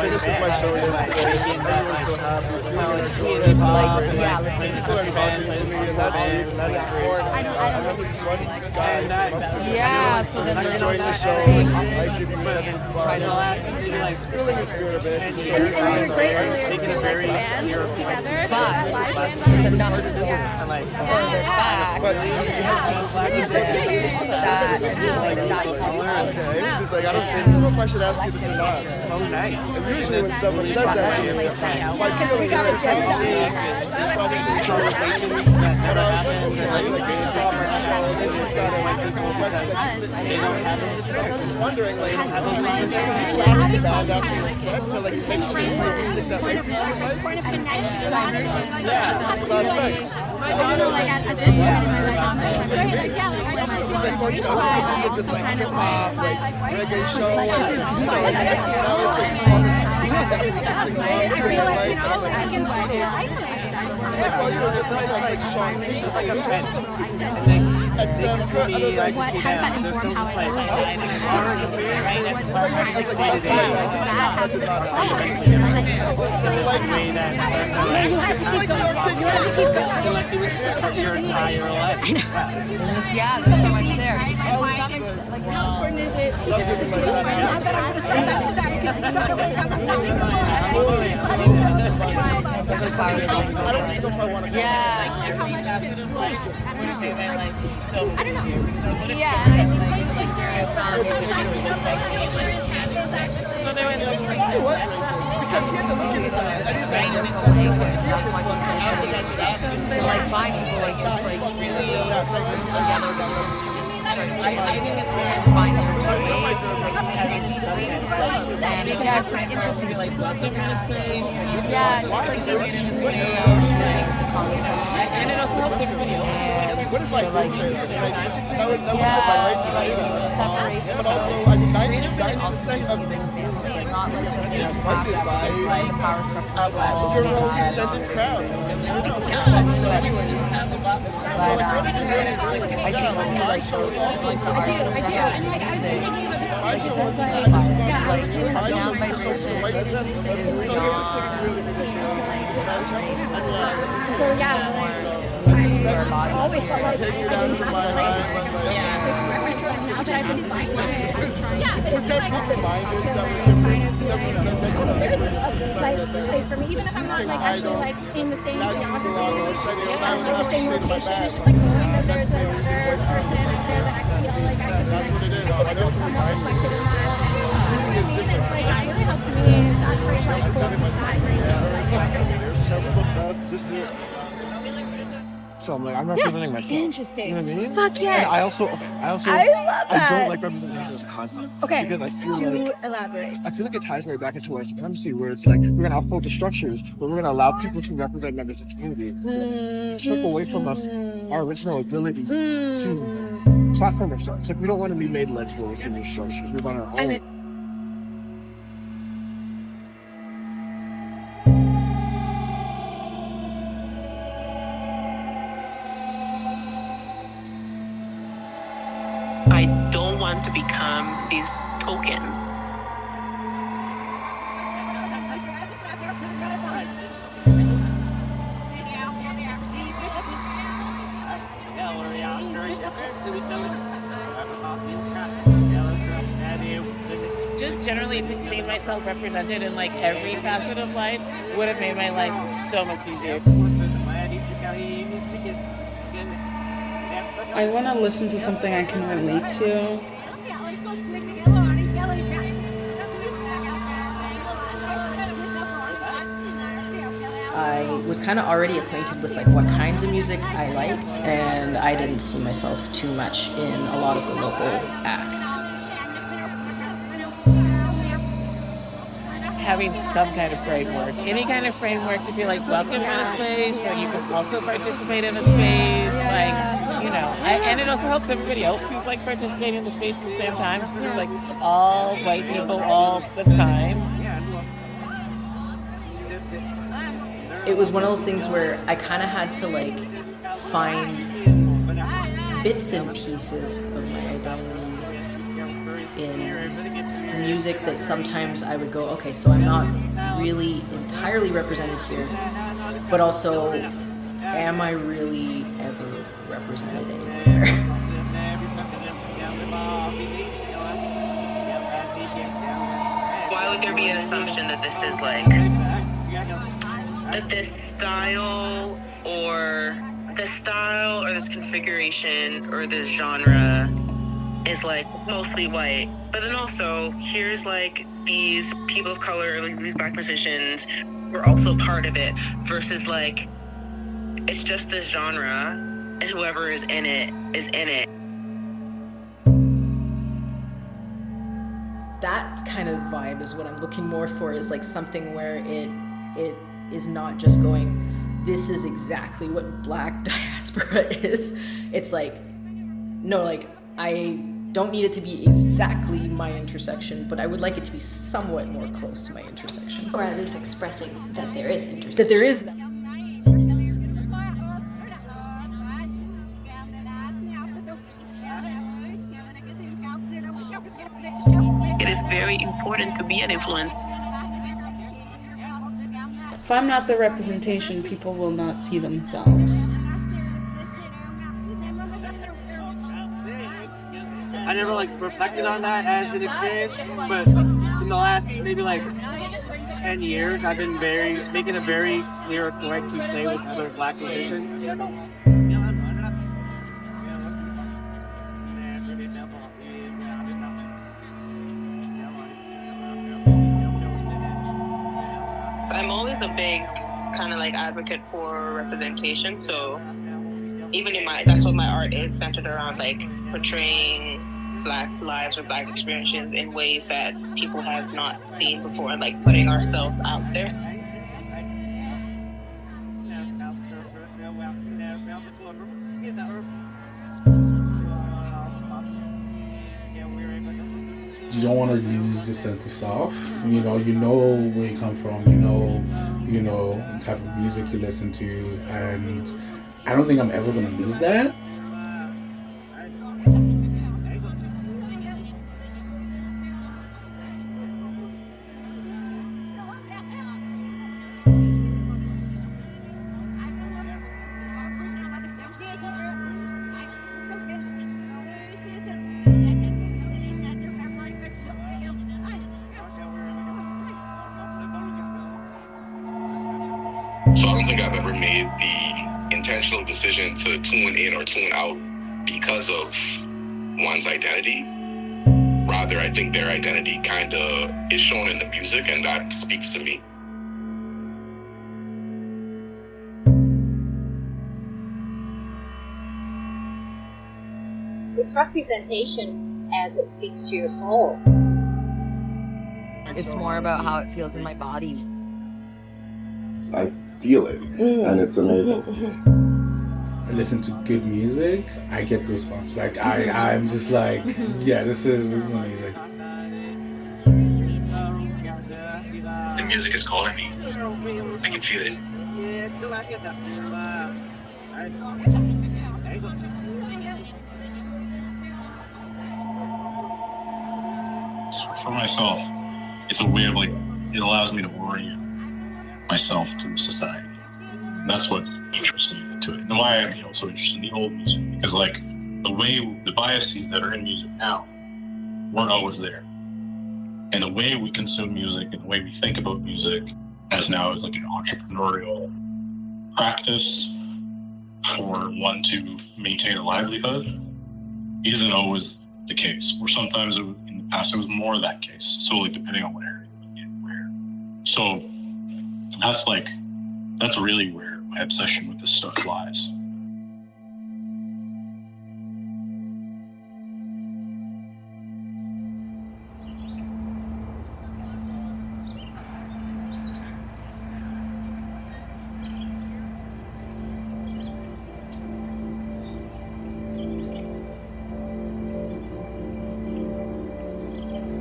just with my show yesterday. Everyone's so happy. It's like, yeah, let's say People are talking to me, and that's great. I know this one guy came up to me. yeah, so then I'm there's enjoying the show. I like it. He's having fun. He's spilling his beer a bit. And we were great earlier too, like band together, but it's enough to pull further back. But he had these he's like, I don't know if I should ask you this or not. So nice. And usually when someone says that, because we got a probably should conversation. But I was like, okay, like they saw my show, and they just got a question that they don't have it. I'm just wondering, like, did you ask the band after your set to like make sure you play music that makes you like? point of connection. Yeah, that's what I was like. My daughter, like at this point in my life, I'm like, great, like, yeah, like, I He's like, well, you know, we just did this like hip hop, like reggae show, and you know, and now it's like all this dancing along to it, like, like, well, you know, they're playing like Sean Kish, It's like a trend. at Sam Cooke, and I was like, what has that informed how I like I did not so like, you had to keep going. You had to keep going. Your entire life. Yeah, there's so much there. Like, how important is it to feel like now that I'm stuff that today because you thought it was coming I don't know if I want to go. Yeah. So much easier. Yeah, and I think It was racist because he had to look at his eyes. I didn't think that's why people like find people like just like together with their instruments and start find their and yeah, it's just interesting. Like yeah, just like these pieces too. And it also helps everybody else. what if I could say that? That would help my right to say that. Separation. But also, I mean, 99% of music is funded by your own descendant crowds. So anyways, I think like shows also like I do. And like I was thinking it was just my show was like sound vibration white just is beyond so yeah. I always felt like take you down from my mind. now that I've been finding it, I'm trying to. Was that open-minded that we're different? There's a like place for me, even if I'm not like actually like in the same geography or the same location. It's just like knowing that there's another person there that I feel like I see myself somewhat reflected in that. And it's like it's really helped me. That's where it's like So I'm like, I'm representing myself. Interesting. You know what I mean? Fuck yes. And I also I love that. I don't like representation as a concept. Okay. Because I feel Do like elaborate. I feel like it ties right back into our supremacy, where it's like we're gonna uphold the structures, but we're gonna allow people to represent members of the community. Strip away from us our original ability to platform ourselves. Like we don't want to be made legible within these structures. We want our own. I don't want to become this token. Just generally seeing myself represented in like every facet of life would have made my life so much easier. I want to listen to something I can relate to. I was kind of already acquainted with like what kinds of music I liked, and I didn't see myself too much in a lot of the local acts. Having some kind of framework, any kind of framework to feel like welcome in a space, where you can also participate in a space, like, you know, and it also helps everybody else who's like participating in the space at the same time, so it's like all white people all the time. It was one of those things where I kind of had to like find bits and pieces of my identity in music that sometimes I would go, okay, so I'm not really entirely represented here, but also, am I really ever represented anywhere? Why would there be an assumption that this is like, that this style or this configuration or this genre is like mostly white, but then also here's like these people of color, like these Black musicians who are also part of it, versus like it's just this genre and whoever is in it is in it. That kind of vibe is what I'm looking more for, is like something where it is not just going, this is exactly what Black diaspora is. It's like, no, like, I don't need it to be exactly my intersection, but I would like it to be somewhat more close to my intersection. Or at least expressing that there is intersection. That there is. It is very important to be an influence. If I'm not the representation, people will not see themselves. I never like reflected on that as an experience, but in the last maybe like 10 years, I've been making a very clear point to play with other Black musicians. I'm always a big kind of like advocate for representation, so even in that's what my art is centered around, like portraying Black lives or Black experiences in ways that people have not seen before, and like putting ourselves out there. You don't want to lose your sense of self. You know where you come from. You know the type of music you listen to, and I don't think I'm ever gonna lose that. So I don't think I've ever made the intentional decision to tune in or tune out because of one's identity. Rather, I think their identity kind of is shown in the music, and that speaks to me. It's representation as it speaks to your soul. It's more about how it feels in my body. I feel it, and it's amazing. I listen to good music, I get goosebumps. Like I'm just like, yeah, this is amazing. The music is calling me. I can feel it. For myself, it's a way of like, it allows me to orient myself to society. And that's what interests me to it. And why I'm also interested in the old music. Because like the biases that are in music now weren't always there. And the way we consume music and the way we think about music as now is like an entrepreneurial practice for one to maintain a livelihood isn't always the case. Or sometimes in the past it was more of that case, solely depending on what area and where. So that's really where my obsession with this stuff lies.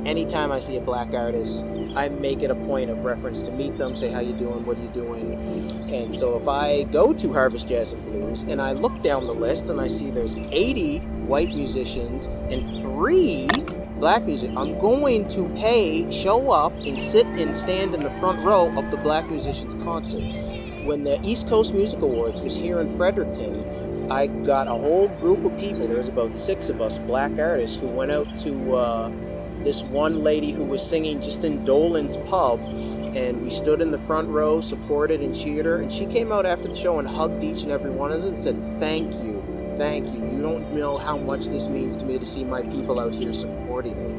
Anytime I see a Black artist, I make it a point of reference to meet them, say, how you doing, what are you doing? And so if I go to Harvest Jazz and Blues and I look down the list and I see there's 80 white musicians and 3 black music, I'm going to show up and sit and stand in the front row of the Black Musicians concert. When the East Coast Music Awards was here in Fredericton, I got a whole group of people, there was about 6 of us black artists, who went out to this one lady who was singing just in Dolan's pub, and we stood in the front row, supported and cheered her, and she came out after the show and hugged each and every one of us and said, thank you. You don't know how much this means to me to see my people out here supporting me.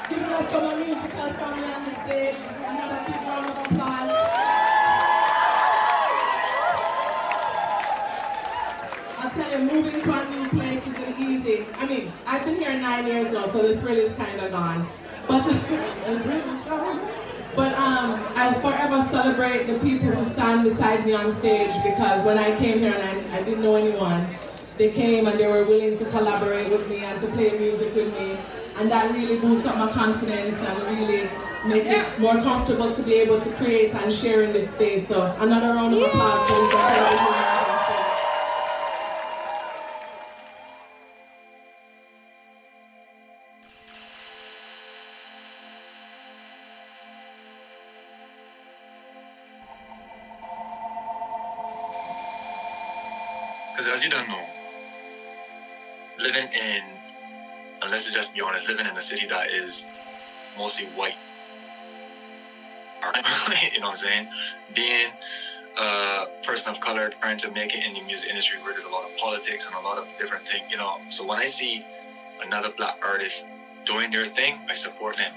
Give it up for my musical family on the stage. Another big round of applause. I'll tell you, moving to a new place isn't easy. I mean, I've been here 9 years now, so the thrill is kind of gone. But I'll forever celebrate the people who stand beside me on stage, because when I came here and I didn't know anyone, they came and they were willing to collaborate with me and to play music with me. And that really boosts up my confidence and really make it more comfortable to be able to create and share in this space. So another round of applause for this. Because as you don't know, let's just be honest, living in a city that is mostly white, you know what I'm saying? Being a person of color trying to make it in the music industry where there's a lot of politics and a lot of different things, you know. So when I see another black artist doing their thing, I support them.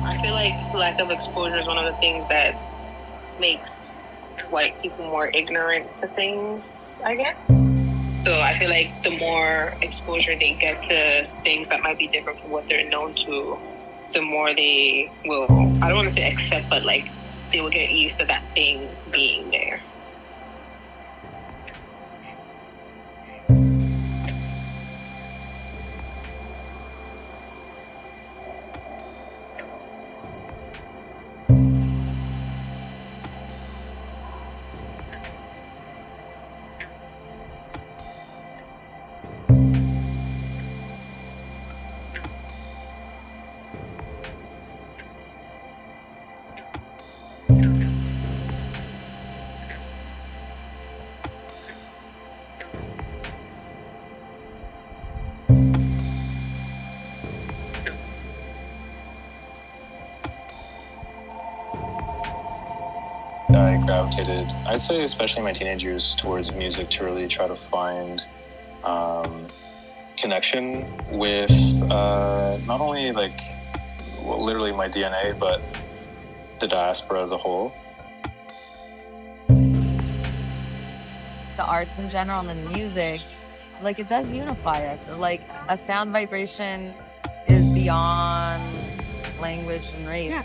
I feel like lack of exposure is one of the things that makes white people more ignorant to things, I guess. So I feel like the more exposure they get to things that might be different from what they're known to, the more they will, I don't want to say accept, but like they will get used to that thing being there. I gravitated, I'd say especially in my teenage years, towards music to really try to find connection with not only like literally my DNA, but the diaspora as a whole. The arts in general and then music, like it does unify us. Like a sound vibration is beyond language and race. Yeah.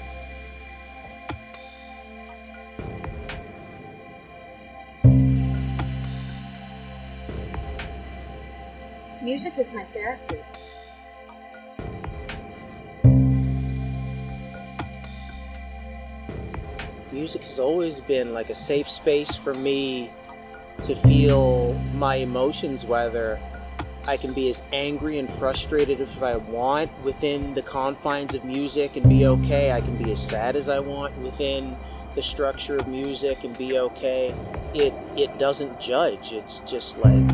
Music is my therapy. Music has always been like a safe space for me to feel my emotions, whether I can be as angry and frustrated if I want within the confines of music and be okay. I can be as sad as I want within the structure of music and be okay. It doesn't judge. It's just like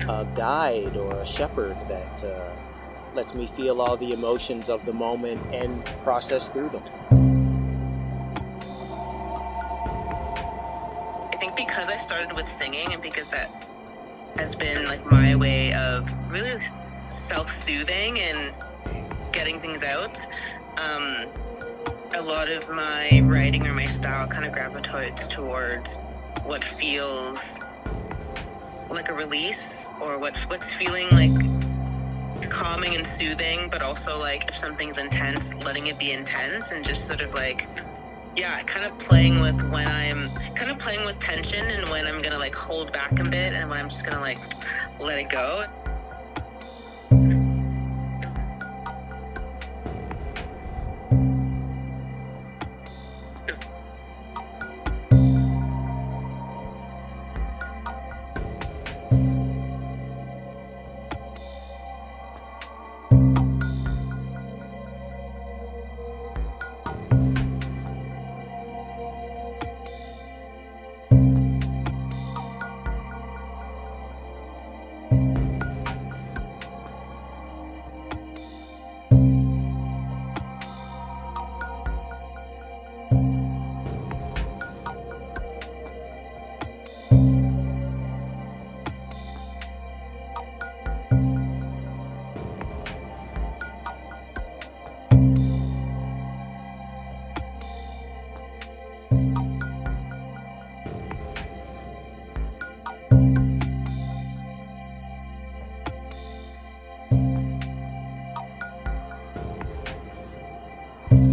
a guide or a shepherd that lets me feel all the emotions of the moment and process through them. I think because I started with singing and because that has been like my way of really self-soothing and getting things out, a lot of my writing or my style kind of gravitates towards what feels like a release or what's feeling like calming and soothing, but also like if something's intense, letting it be intense and just sort of like, yeah, kind of playing with tension and when I'm gonna like hold back a bit and when I'm just gonna like let it go.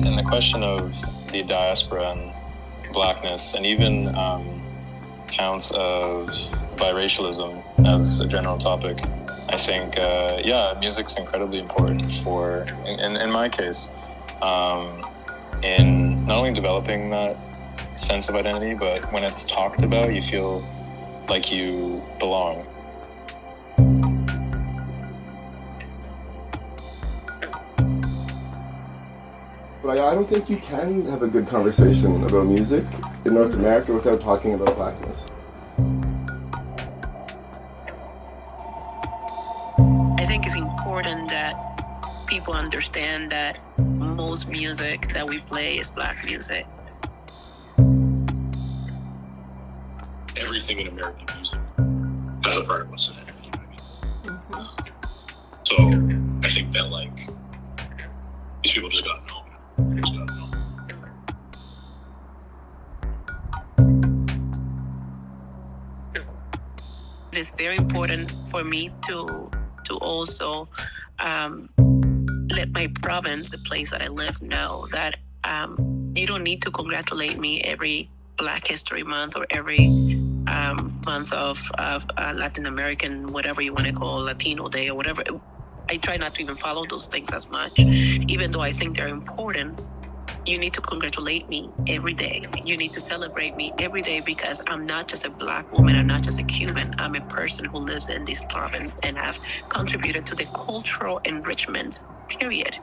And the question of the diaspora and blackness, and even counts of biracialism as a general topic, I think, music's incredibly important for, in my case, in not only developing that sense of identity, but when it's talked about, you feel like you belong. But I don't think you can have a good conversation about music in North America without talking about blackness. I think it's important that people understand that most music that we play is black music. Everything in American music has a part of us in it. So I think that like these people just gotta know. It is very important for me to also let my province, the place that I live, know that you don't need to congratulate me every Black History Month or every month of Latin American, whatever you want to call Latino Day or whatever. I try not to even follow those things as much, even though I think they're important. You need to congratulate me every day. You need to celebrate me every day because I'm not just a Black woman. I'm not just a Cuban. I'm a person who lives in this province and have contributed to the cultural enrichment, period.